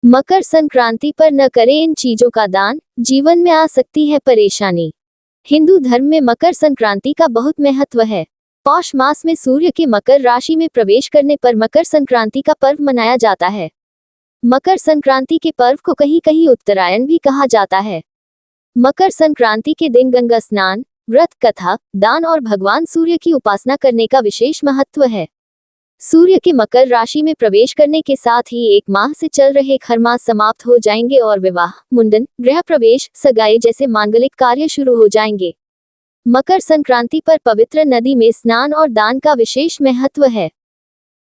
मकर संक्रांति पर न करें इन चीजों का दान, जीवन में आ सकती है परेशानी। हिंदू धर्म में मकर संक्रांति का बहुत महत्व है। पौष मास में सूर्य के मकर राशि में प्रवेश करने पर मकर संक्रांति का पर्व मनाया जाता है। मकर संक्रांति के पर्व को कहीं कहीं उत्तरायण भी कहा जाता है। मकर संक्रांति के दिन गंगा स्नान, व्रत कथा, दान और भगवान सूर्य की उपासना करने का विशेष महत्व है। सूर्य के मकर राशि में प्रवेश करने के साथ ही एक माह से चल रहे खरमास समाप्त हो जाएंगे और विवाह, मुंडन, गृह प्रवेश, सगाई जैसे मांगलिक कार्य शुरू हो जाएंगे। मकर संक्रांति पर पवित्र नदी में स्नान और दान का विशेष महत्व है।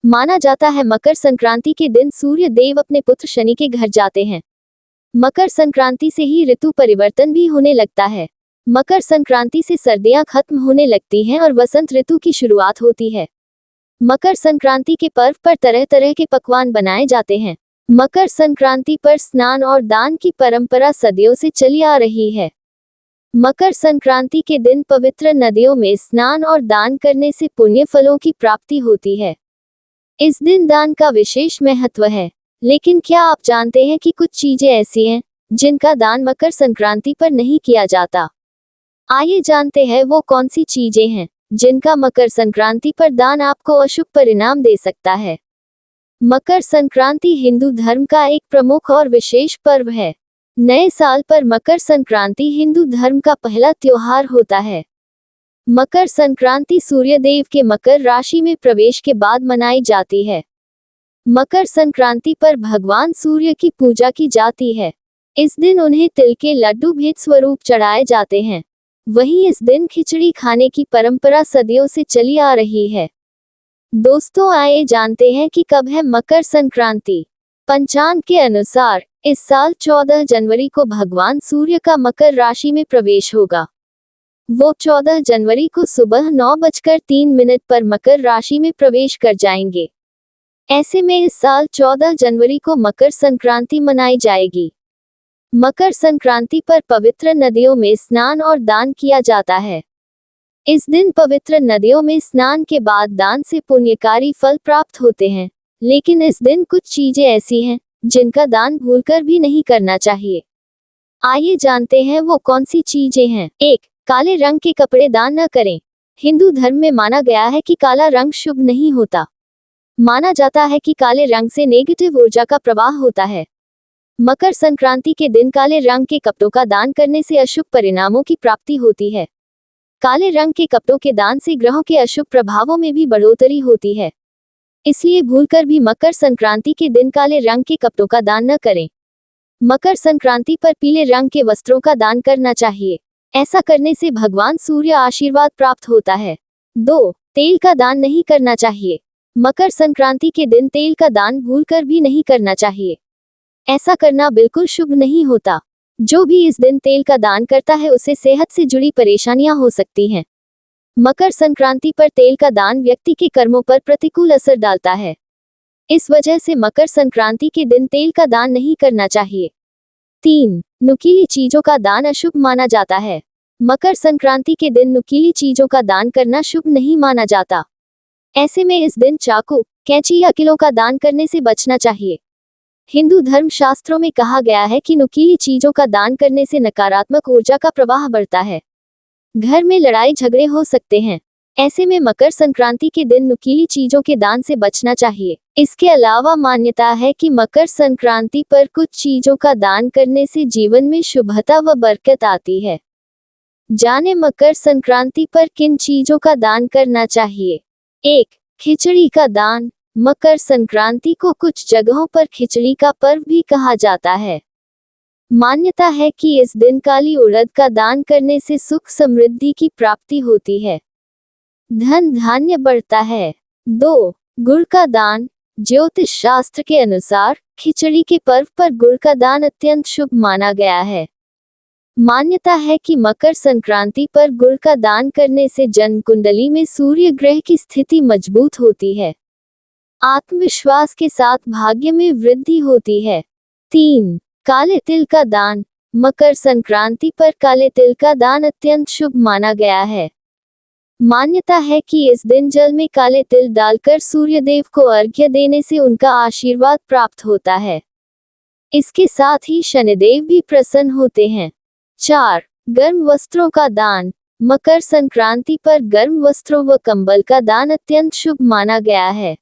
माना जाता है मकर संक्रांति के दिन सूर्य देव अपने पुत्र शनि के घर जाते हैं। मकर संक्रांति से ही ऋतु परिवर्तन भी होने लगता है। मकर संक्रांति से सर्दियां खत्म होने लगती हैं और वसंत ऋतु की शुरुआत होती है। मकर संक्रांति के पर्व पर तरह तरह के पकवान बनाए जाते हैं। मकर संक्रांति पर स्नान और दान की परंपरा सदियों से चली आ रही है। मकर संक्रांति के दिन पवित्र नदियों में स्नान और दान करने से पुण्य फलों की प्राप्ति होती है। इस दिन दान का विशेष महत्व है। लेकिन क्या आप जानते हैं कि कुछ चीजें ऐसी हैं जिनका दान मकर संक्रांति पर नहीं किया जाता? आइए जानते हैं वो कौन सी चीजें हैं जिनका मकर संक्रांति पर दान आपको अशुभ परिणाम दे सकता है। मकर संक्रांति हिंदू धर्म का एक प्रमुख और विशेष पर्व है। नए साल पर मकर संक्रांति हिंदू धर्म का पहला त्योहार होता है। मकर संक्रांति सूर्य देव के मकर राशि में प्रवेश के बाद मनाई जाती है। मकर संक्रांति पर भगवान सूर्य की पूजा की जाती है। इस दिन उन्हें तिल के लड्डू भेंट स्वरूप चढ़ाए जाते हैं। वहीं इस दिन खिचड़ी खाने की परंपरा सदियों से चली आ रही है। दोस्तों, आइए जानते हैं कि कब है मकर संक्रांति। पंचांग के अनुसार इस साल 14 जनवरी को भगवान सूर्य का मकर राशि में प्रवेश होगा। वो 14 जनवरी को सुबह 9:03 पर मकर राशि में प्रवेश कर जाएंगे। ऐसे में इस साल 14 जनवरी को मकर संक्रांति मनाई जाएगी। मकर संक्रांति पर पवित्र नदियों में स्नान और दान किया जाता है। इस दिन पवित्र नदियों में स्नान के बाद दान से पुण्यकारी फल प्राप्त होते हैं। लेकिन इस दिन कुछ चीजें ऐसी हैं जिनका दान भूलकर भी नहीं करना चाहिए। आइए जानते हैं वो कौन सी चीजें हैं। 1. काले रंग के कपड़े दान न करें। हिंदू धर्म में माना गया है कि काला रंग शुभ नहीं होता। माना जाता है कि काले रंग से नेगेटिव ऊर्जा का प्रवाह होता है। मकर संक्रांति के दिन काले रंग के कपड़ों का दान करने से अशुभ परिणामों की प्राप्ति होती है। काले रंग के कपड़ों के दान से ग्रहों के अशुभ प्रभावों में भी बढ़ोतरी होती है। इसलिए भूलकर भी मकर संक्रांति के दिन काले रंग के कपड़ों का दान न करें। मकर संक्रांति पर पीले रंग के वस्त्रों का दान करना चाहिए। ऐसा करने से भगवान सूर्य आशीर्वाद प्राप्त होता है। 2. तेल का दान नहीं करना चाहिए। मकर संक्रांति के दिन तेल का दान भूलकर भी नहीं करना चाहिए। ऐसा करना बिल्कुल शुभ नहीं होता। जो भी इस दिन तेल का दान करता है उसे सेहत से जुड़ी परेशानियां हो सकती हैं। मकर संक्रांति पर तेल का दान व्यक्ति के कर्मों पर प्रतिकूल असर डालता है। इस वजह से मकर संक्रांति के दिन तेल का दान नहीं करना चाहिए। 3. नुकीली चीजों का दान अशुभ माना जाता है। मकर संक्रांति के दिन नुकीली चीजों का दान करना शुभ नहीं माना जाता। ऐसे में इस दिन चाकू, कैंची या किलों का दान करने से बचना चाहिए। हिंदू धर्म शास्त्रों में कहा गया है कि नुकीली चीजों का दान करने से नकारात्मक ऊर्जा का प्रवाह बढ़ता है। घर में लड़ाई झगड़े हो सकते हैं। ऐसे में मकर संक्रांति के दिन नुकीली चीजों के दान से बचना चाहिए। इसके अलावा मान्यता है कि मकर संक्रांति पर कुछ चीजों का दान करने से जीवन में शुभता व बरकत आती है। जाने मकर संक्रांति पर किन चीजों का दान करना चाहिए। 1. खिचड़ी का दान। मकर संक्रांति को कुछ जगहों पर खिचड़ी का पर्व भी कहा जाता है। मान्यता है कि इस दिन काली उड़द का दान करने से सुख समृद्धि की प्राप्ति होती है। धन धान्य बढ़ता है। 2. गुड़ का दान। ज्योतिष शास्त्र के अनुसार खिचड़ी के पर्व पर गुड़ का दान अत्यंत शुभ माना गया है। मान्यता है कि मकर संक्रांति पर गुड़ का दान करने से जन्म कुंडली में सूर्य ग्रह की स्थिति मजबूत होती है। आत्मविश्वास के साथ भाग्य में वृद्धि होती है। 3. काले तिल का दान। मकर संक्रांति पर काले तिल का दान अत्यंत शुभ माना गया है। मान्यता है कि इस दिन जल में काले तिल डालकर सूर्य देव को अर्घ्य देने से उनका आशीर्वाद प्राप्त होता है। इसके साथ ही शनिदेव भी प्रसन्न होते हैं। 4. गर्म वस्त्रों का दान। मकर संक्रांति पर गर्म वस्त्रों व कंबल का दान अत्यंत शुभ माना गया है।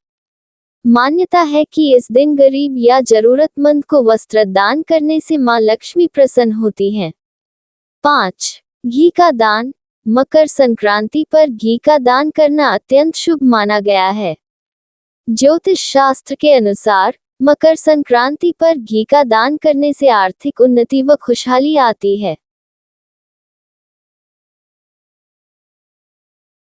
मान्यता है कि इस दिन गरीब या जरूरतमंद को वस्त्र दान करने से मां लक्ष्मी प्रसन्न होती हैं। 5. घी का दान। मकर संक्रांति पर घी का दान करना अत्यंत शुभ माना गया है। ज्योतिष शास्त्र के अनुसार मकर संक्रांति पर घी का दान करने से आर्थिक उन्नति व खुशहाली आती है।